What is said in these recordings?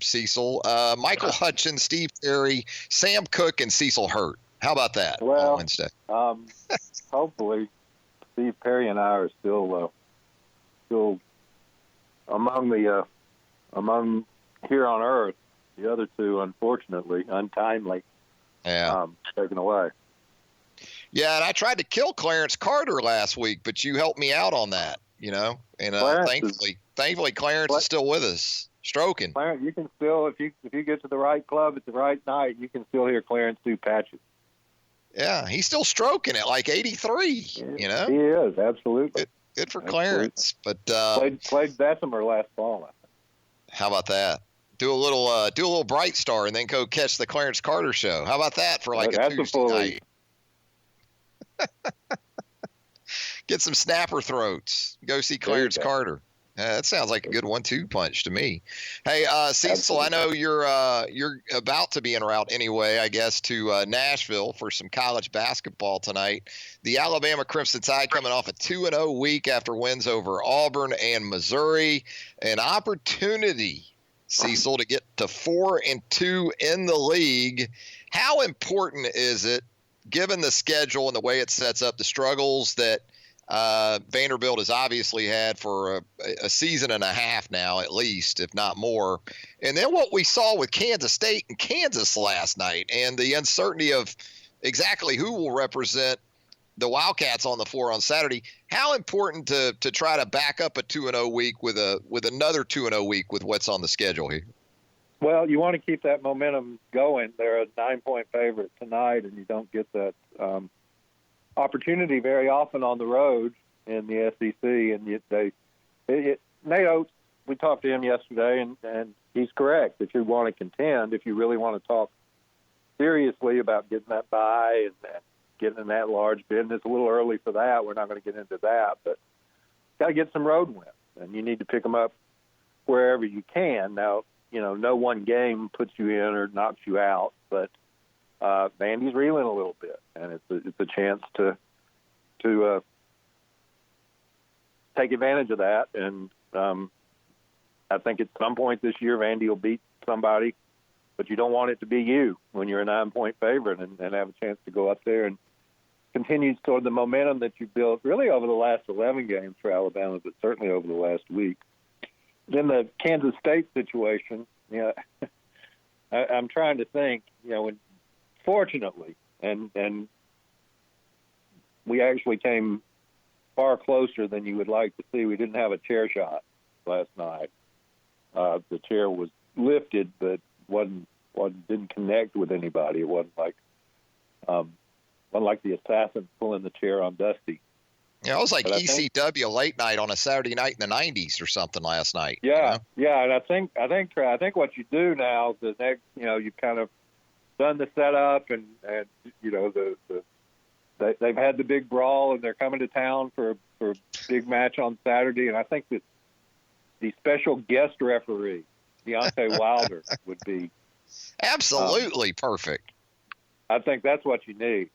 Cecil. Michael Hutchins, Steve Perry, Sam Cook, and Cecil Hurt. How about that on Wednesday? Hopefully, Steve Perry and I are still among here on Earth. The other two, unfortunately, untimely, taken away. Yeah, and I tried to kill Clarence Carter last week, but you helped me out on that, and thankfully Clarence is still with us, stroking. Clarence, you can still, if you get to the right club at the right night, you can still hear Clarence do patches. Yeah, he's still stroking it like 83. He is, absolutely. Good for Clarence, but played Bessemer last fall. How about that? Do a little Bright Star and then go catch the Clarence Carter show. How about that for a Tuesday night? Get some snapper throats. Go see Clarence Carter. That sounds like a good 1-2 punch to me. Hey, Cecil, I know you're about to be en route anyway, I guess, to Nashville for some college basketball tonight. The Alabama Crimson Tide coming off a 2-0 week after wins over Auburn and Missouri. An opportunity, Cecil, to get to 4-2 in the league. How important is it, given the schedule and the way it sets up, the struggles that Vanderbilt has obviously had for a season and a half now, at least, if not more. And then what we saw with Kansas State and Kansas last night, and the uncertainty of exactly who will represent the Wildcats on the floor on Saturday. How important to try to back up a 2-0 week with another 2-0 week with what's on the schedule here? Well, you want to keep that momentum going. They're a 9-point favorite tonight, and you don't get that opportunity very often on the road in the SEC. And Nate Oates, we talked to him yesterday, and he's correct. If you want to contend, if you really want to talk seriously about getting that bye and getting in that large bid, and it's a little early for that. We're not going to get into that, but got to get some road wins, and you need to pick them up wherever you can. Now, no one game puts you in or knocks you out, but Vandy's reeling a little bit, and it's a chance to take advantage of that. And I think at some point this year, Vandy will beat somebody, but you don't want it to be you when you're a 9-point favorite and have a chance to go up there and continue toward the momentum that you built really over the last 11 games for Alabama, but certainly over the last week. Then the Kansas State situation, I'm trying to think, fortunately, and we actually came far closer than you would like to see. We didn't have a chair shot last night. The chair was lifted, but didn't connect with anybody. It wasn't like the assassin pulling the chair on Dusty. Yeah, it was like ECW late night on a Saturday night in the 90s or something last night. Yeah, yeah, and I think what you do now, the next, you've kind of done the setup, and they've had the big brawl, and they're coming to town for a big match on Saturday, and I think that the special guest referee, Deontay Wilder, would be absolutely perfect. I think that's what you need.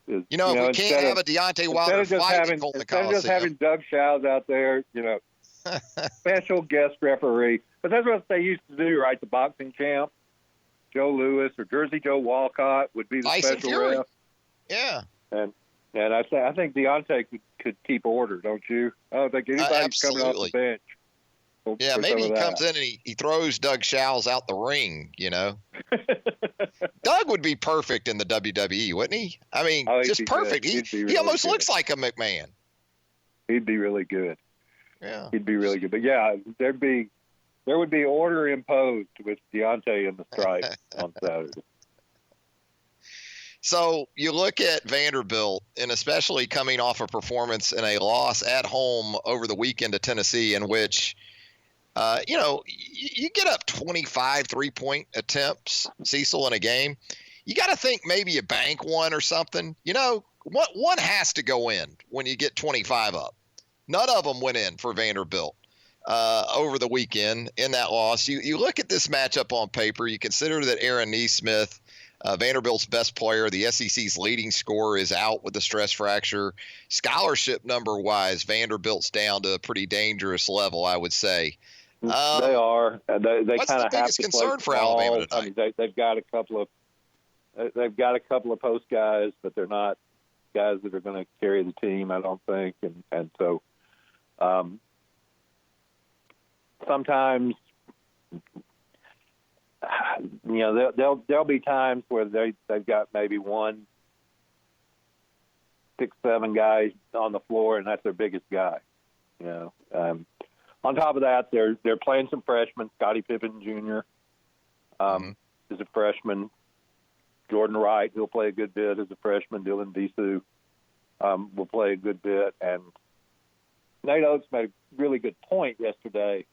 If we can't have a Deontay Wilder fight in Colton Coliseum. Instead of just having Doug Shows out there, special guest referee. But that's what they used to do, right? The boxing champ, Joe Louis or Jersey Joe Walcott would be the special ref. Yeah. And I think Deontay could keep order, don't you? I don't think anybody's coming off the bench. Yeah, maybe he comes in and he throws Doug Shows out the ring, Doug would be perfect in the WWE, wouldn't he? I mean, just perfect. He almost looks like a McMahon. He'd be really good. Yeah. He'd be really good. But yeah, there would be order imposed with Deontay in the stripe on Saturday. So you look at Vanderbilt, and especially coming off a performance in a loss at home over the weekend to Tennessee, in which you get up 25 3-point attempts, Cecil, in a game. You got to think maybe you bank one or something. One has to go in when you get 25 up. None of them went in for Vanderbilt over the weekend in that loss. You look at this matchup on paper. You consider that Aaron Nesmith, Vanderbilt's best player, the SEC's leading scorer, is out with a stress fracture. Scholarship number-wise, Vanderbilt's down to a pretty dangerous level, I would say. They are. They what's kind the of have biggest to concern play for Alabama tonight? I mean, they've got a couple of post guys, but they're not guys that are going to carry the team, I don't think. And so sometimes, there'll be times where they've got maybe 1, 6, 7 guys on the floor, and that's their biggest guy. On top of that, they're playing some freshmen. Scottie Pippen Jr. Is a freshman. Jordan Wright, he'll play a good bit as a freshman. Dylan Disu will play a good bit. And Nate Oates made a really good point yesterday.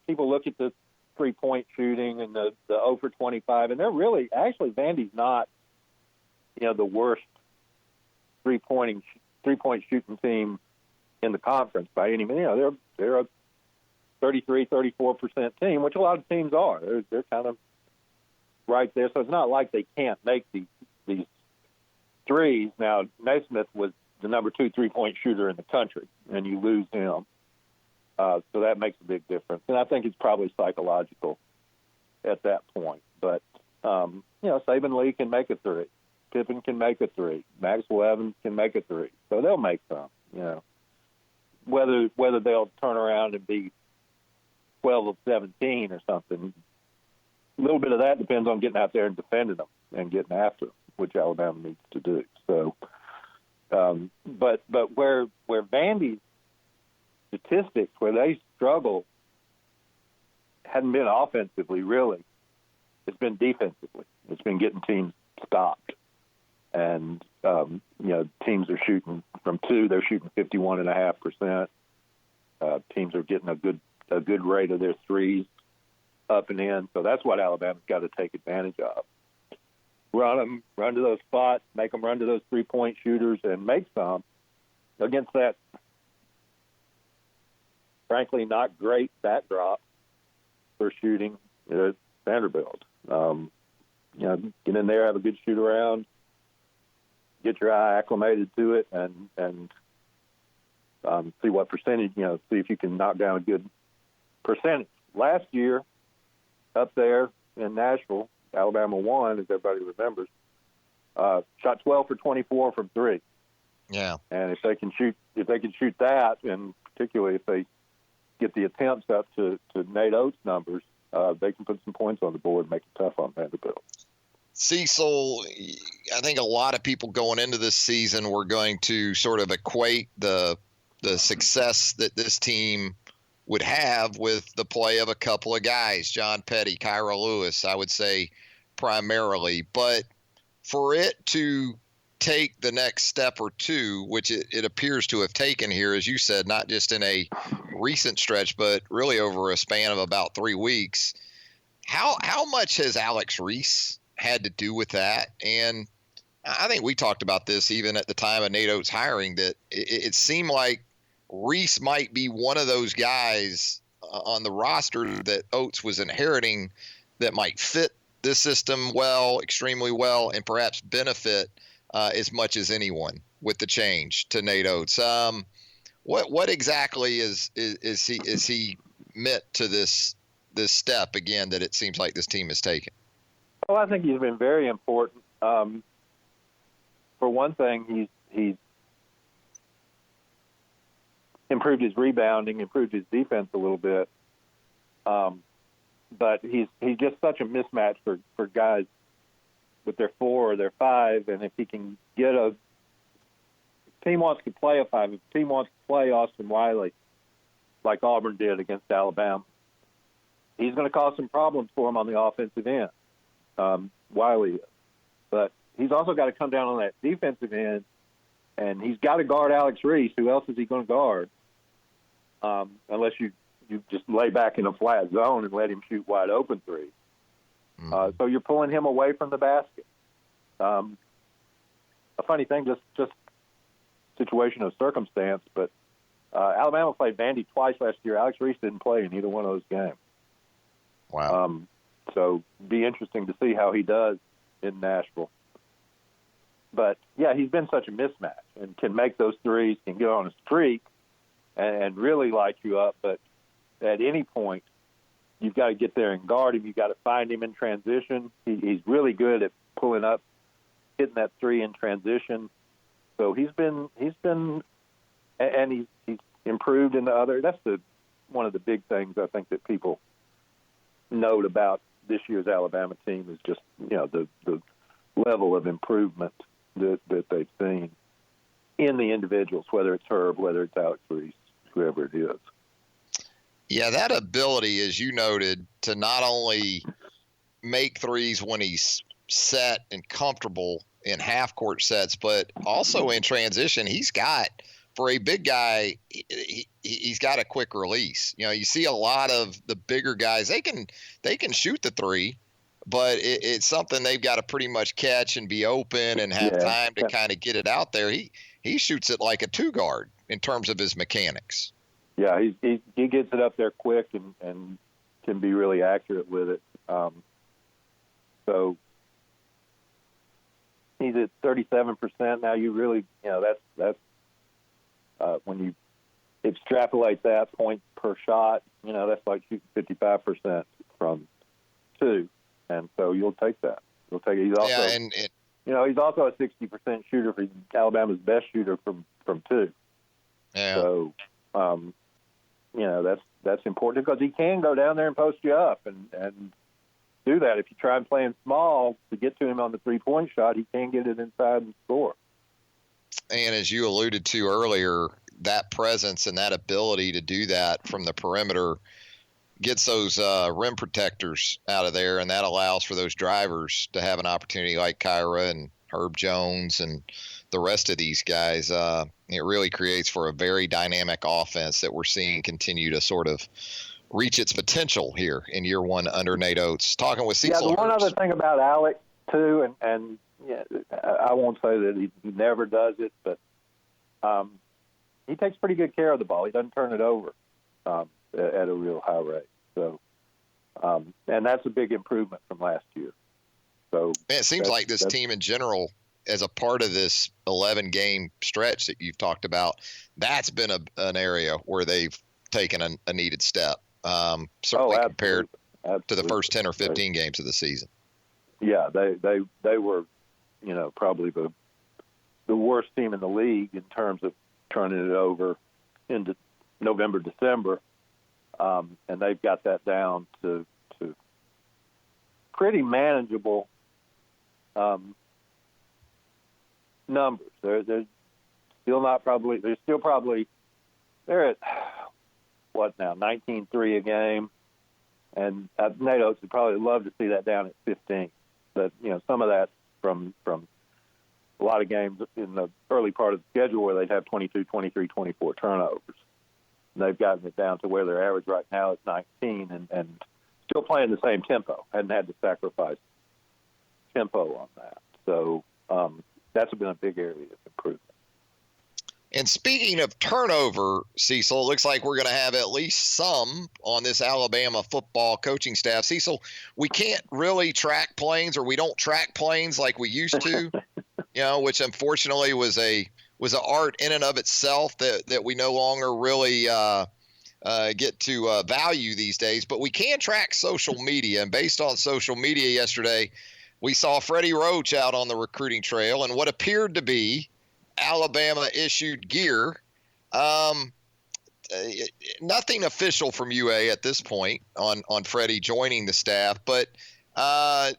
People look at the three-point shooting and the 0 for 25, and they're really – actually, Vandy's not, the worst three-point shooting team in the conference by any means. They're a 33, 34% team, which a lot of teams are. They're kind of right there. So it's not like they can't make these threes. Now, Naismith was the number 2 three-point shooter in the country, and you lose him. So that makes a big difference. And I think it's probably psychological at that point. But, Saban Lee can make a three. Pippen can make a three. Maxwell Evans can make a three. So they'll make some, Whether they'll turn around and be 12 of 17 or something, a little bit of that depends on getting out there and defending them and getting after them, which Alabama needs to do. So, but where Vandy's statistics, where they struggle, hadn't been offensively really. It's been defensively. It's been getting teams stopped. And, teams are shooting from 2, they're shooting 51.5%. Teams are getting a good rate of their threes up and in. So that's what Alabama's got to take advantage of. Run to those spots, make them run to those three-point shooters, and make some against that, frankly, not great backdrop for shooting at Vanderbilt. Get in there, have a good shoot around, get your eye acclimated to it, and see what percentage, see if you can knock down a good percentage. Last year, up there in Nashville, Alabama won, as everybody remembers, shot 12 for 24 from 3. Yeah. And if they can shoot that, and particularly if they get the attempts up to Nate Oates' numbers, they can put some points on the board and make it tough on Vanderbilt. Cecil, I think a lot of people going into this season were going to sort of equate the success that this team would have with the play of a couple of guys, John Petty, Kyra Lewis, I would say primarily. But for it to take the next step or two, which it appears to have taken here, as you said, not just in a recent stretch, but really over a span of about 3 weeks, how much has Alex Reese had to do with that? And I think we talked about this even at the time of Nate Oates hiring, that it seemed like Reese might be one of those guys on the roster that Oates was inheriting that might fit this system well, extremely well, and perhaps benefit as much as anyone with the change to Nate Oates. What exactly is he meant to this step again that it seems like this team is taking? Well, I think he's been very important. For one thing, he's improved his rebounding, improved his defense a little bit. But he's just such a mismatch for guys with their 4 or their 5, and if he can get if a team wants to play a 5, if a team wants to play Austin Wiley like Auburn did against Alabama, he's going to cause some problems for him on the offensive end. Wiley is. But he's also got to come down on that defensive end, and he's got to guard Alex Reese. Who else is he going to guard? Unless you just lay back in a flat zone and let him shoot wide open threes. So you're pulling him away from the basket. A funny thing, just situation of circumstance, but Alabama played Vandy twice last year. Alex Reese didn't play in either one of those games. Wow. So be interesting to see how he does in Nashville. But, yeah, he's been such a mismatch and can make those threes, can get on a streak and really light you up. But at any point, you've got to get there and guard him. You've got to find him in transition. He's really good at pulling up, hitting that three in transition. So he's been, and he's improved in the other. That's one of the big things I think that people note about this year's Alabama team is just, the level of improvement that they've seen in the individuals, whether it's Herb, whether it's Alex Reese, whoever it is. Yeah, that ability, as you noted, to not only make threes when he's set and comfortable in half-court sets, but also in transition, he's got, for a big guy, he's got a quick release. You see a lot of the bigger guys, they can shoot the three, but it's something they've got to pretty much catch and be open and have time to kind of get it out there. He shoots it like a two-guard in terms of his mechanics. Yeah, he gets it up there quick and can be really accurate with it. So he's at 37% now. You really, that's when you extrapolate that point per shot, that's like shooting 55% from two, and so you'll take that. You'll take it. He's also, he's also a 60% shooter. For Alabama's best shooter from two. Yeah. So. That's important because he can go down there and post you up and do that. If you try and play him small to get to him on the three-point shot, he can get it inside and score. And as you alluded to earlier, that presence and that ability to do that from the perimeter gets those rim protectors out of there, and that allows for those drivers to have an opportunity like Kyra and Herb Jones and the rest of these guys. It really creates for a very dynamic offense that we're seeing continue to sort of reach its potential here in year one under Nate Oates. Talking with Cecil Hurt. The one other thing about Alex, too, and I won't say that he never does it, but he takes pretty good care of the ball. He doesn't turn it over at a real high rate. So, and that's a big improvement from last year. So it seems like this team in general, as a part of this 11-game stretch that you've talked about, that's been an area where they've taken a needed step, certainly compared to the first 10 or 15 games of the season. Yeah, they were, probably the worst team in the league in terms of turning it over into November, December, and they've got that down to pretty manageable numbers. They're still not probably. They're at what now? 19-3 a game, and Nate Oates would probably love to see that down at 15. But some of that from a lot of games in the early part of the schedule where they'd have 22, 23, 24 turnovers. And they've gotten it down to where their average right now is 19, and still playing the same tempo. Hadn't had to sacrifice tempo on that. So that's been a big area of improvement. And speaking of turnover, Cecil, it looks like we're going to have at least some on this Alabama football coaching staff. Cecil, we can't really track planes, or we don't track planes like we used to, which unfortunately was an art in and of itself that we no longer really get to value these days. But we can track social media, and based on social media yesterday, we saw Freddie Roach out on the recruiting trail in what appeared to be Alabama-issued gear. Nothing official from UA at this point on Freddie joining the staff, but it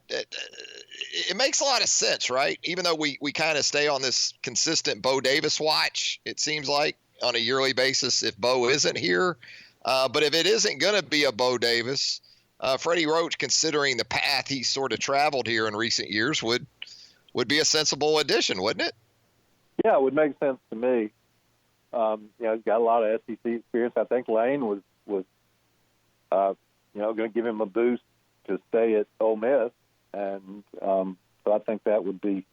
makes a lot of sense, right? Even though we kind of stay on this consistent Bo Davis watch, it seems like, on a yearly basis if Bo isn't here. But if it isn't going to be a Bo Davis, Freddie Roach, considering the path he's sort of traveled here in recent years, would be a sensible addition, wouldn't it? Yeah, it would make sense to me. He's got a lot of SEC experience. I think Lane was going to give him a boost to stay at Ole Miss, and so I think that would be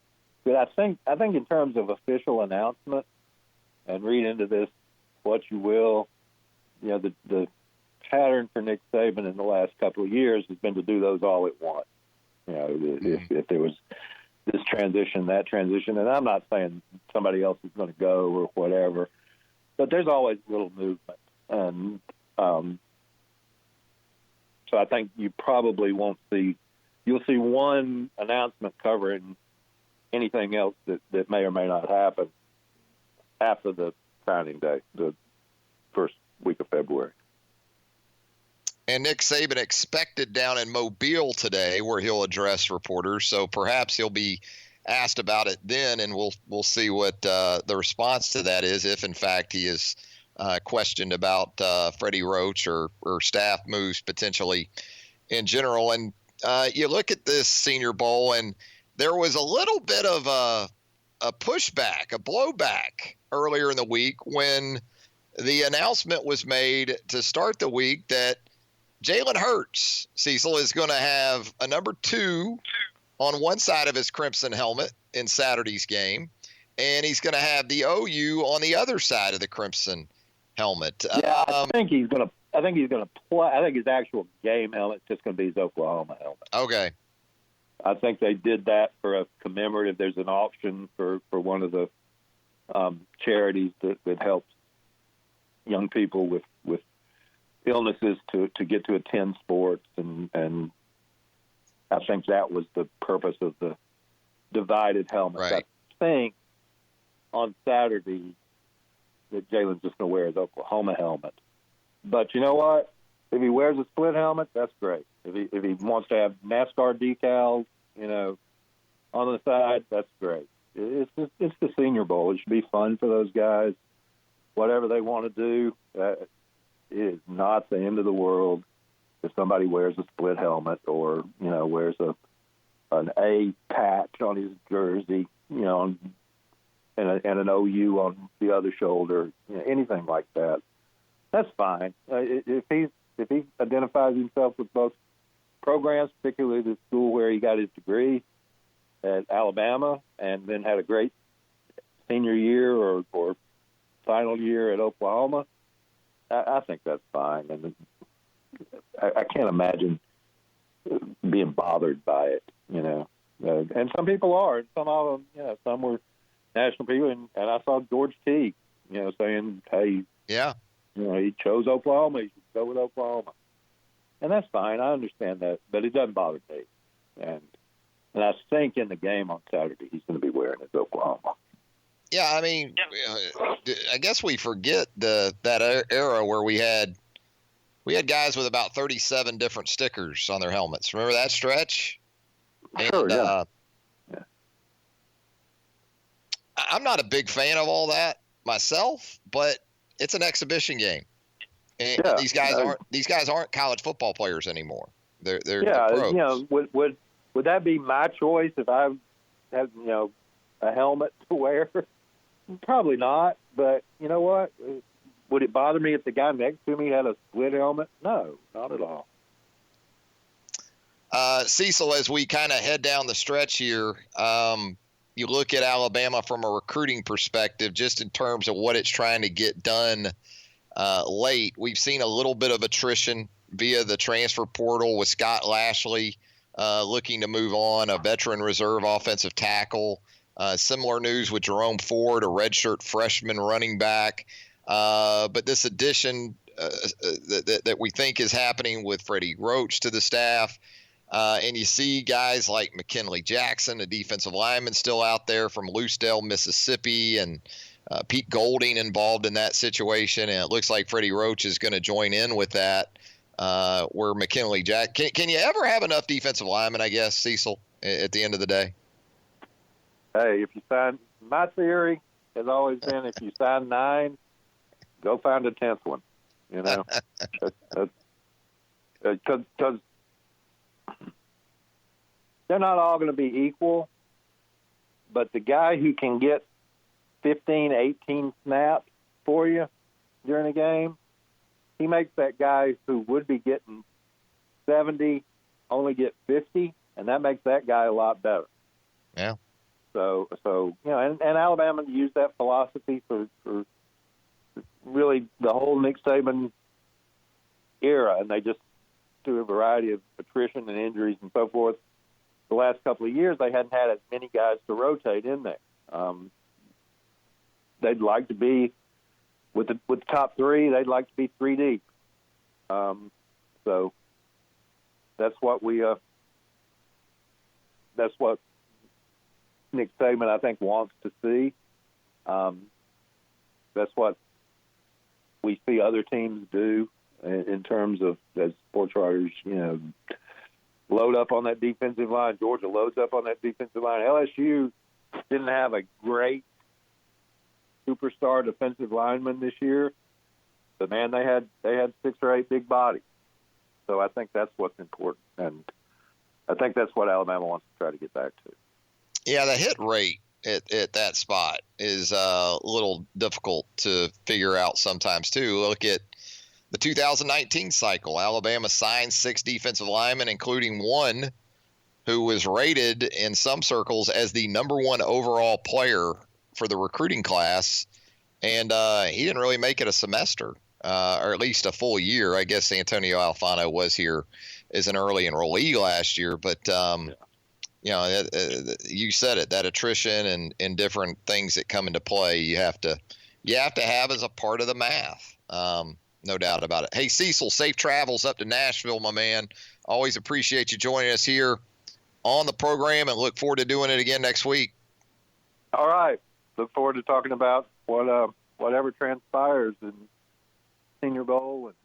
good. I think in terms of official announcement, and read into this what you will, the pattern for Nick Saban in the last couple of years has been to do those all at once. If there was this transition, that transition, and I'm not saying somebody else is going to go or whatever, but there's always little movement. And So I think you probably won't see. You'll see one announcement covering anything else that may or may not happen after the signing day, the first week of February. And Nick Saban expected down in Mobile today, where he'll address reporters. So perhaps he'll be asked about it then, and we'll see what the response to that is, if in fact he is questioned about Freddie Roach or staff moves potentially in general. And you look at this Senior Bowl, and there was a little bit of a pushback, a blowback earlier in the week when the announcement was made to start the week that Jalen Hurts, Cecil, is going to have a number 2 on one side of his crimson helmet in Saturday's game, and he's going to have the OU on the other side of the crimson helmet. Yeah, I think he's going to play. I think his actual game helmet's just going to be his Oklahoma helmet. Okay. I think they did that for a commemorative. There's an auction for one of the charities that helps young people with illnesses to get to attend sports, and I think that was the purpose of the divided helmet. Right. I think on Saturday that Jalen's just going to wear his Oklahoma helmet. But you know what? If he wears a split helmet, that's great. If he wants to have NASCAR decals, on the side, that's great. It's the Senior Bowl. It should be fun for those guys. Whatever they want to do, it is not the end of the world if somebody wears a split helmet or wears an A patch on his jersey, and an OU on the other shoulder, anything like that. That's fine. If he identifies himself with both programs, particularly the school where he got his degree at Alabama, and then had a great senior year or final year at Oklahoma, I think that's fine. And I can't imagine being bothered by it, and some people are. Some of them, some were national people, and I saw George Teague, saying, hey, yeah, he chose Oklahoma, he should go with Oklahoma. And that's fine. I understand that, but it doesn't bother me. And I think in the game on Saturday, he's going to be wearing his Oklahoma. Yeah, I mean, I guess we forget that era where we had guys with about 37 different stickers on their helmets. Remember that stretch? Sure, and, yeah. I'm not a big fan of all that myself, but it's an exhibition game. And these guys aren't college football players anymore. They're pros. Would that be my choice if I had a helmet to wear? Probably not. But you know what? Would it bother me if the guy next to me had a split helmet? No, not at all. Cecil, as we kind of head down the stretch here, you look at Alabama from a recruiting perspective, just in terms of what it's trying to get done late. We've seen a little bit of attrition via the transfer portal with Scott Lashley looking to move on, a veteran reserve offensive tackle. Similar news with Jerome Ford, a redshirt freshman running back. But this addition that we think is happening with Freddie Roach to the staff, and you see guys like McKinley Jackson, a defensive lineman still out there from Loosedale, Mississippi, and Pete Golding involved in that situation. And it looks like Freddie Roach is going to join in with that, where McKinley Jackson. Can you ever have enough defensive linemen, I guess, Cecil, at the end of the day? Hey, if you sign, my theory has always been, if you sign 9, go find a 10th one. Because they're not all going to be equal, but the guy who can get 15, 18 snaps for you during a game, he makes that guy who would be getting 70 only get 50, and that makes that guy a lot better. Yeah. So and Alabama used that philosophy for really the whole Nick Saban era, and they just, through a variety of attrition and injuries and so forth, the last couple of years they hadn't had as many guys to rotate in there. They'd like to be with the top 3. They'd like to be 3 deep. So that's what Nick Saban, I think, wants to see. That's what we see other teams do in terms of, as sports writers, load up on that defensive line. Georgia loads up on that defensive line. LSU didn't have a great superstar defensive lineman this year, but man, they had 6 or 8 big bodies. So I think that's what's important, and I think that's what Alabama wants to try to get back to. Yeah, the hit rate at that spot is a little difficult to figure out sometimes too. Look at the 2019 cycle. Alabama signed 6 defensive linemen, including one who was rated in some circles as the #1 overall player for the recruiting class, and he didn't really make it a semester, or at least a full year. I guess Antonio Alfano was here as an early enrollee last year, but you said it, that attrition and different things that come into play, you have to have as a part of the math. No doubt about it. Hey, Cecil, safe travels up to Nashville, my man. Always appreciate you joining us here on the program, and look forward to doing it again next week. All right. Look forward to talking about whatever transpires in Senior Bowl and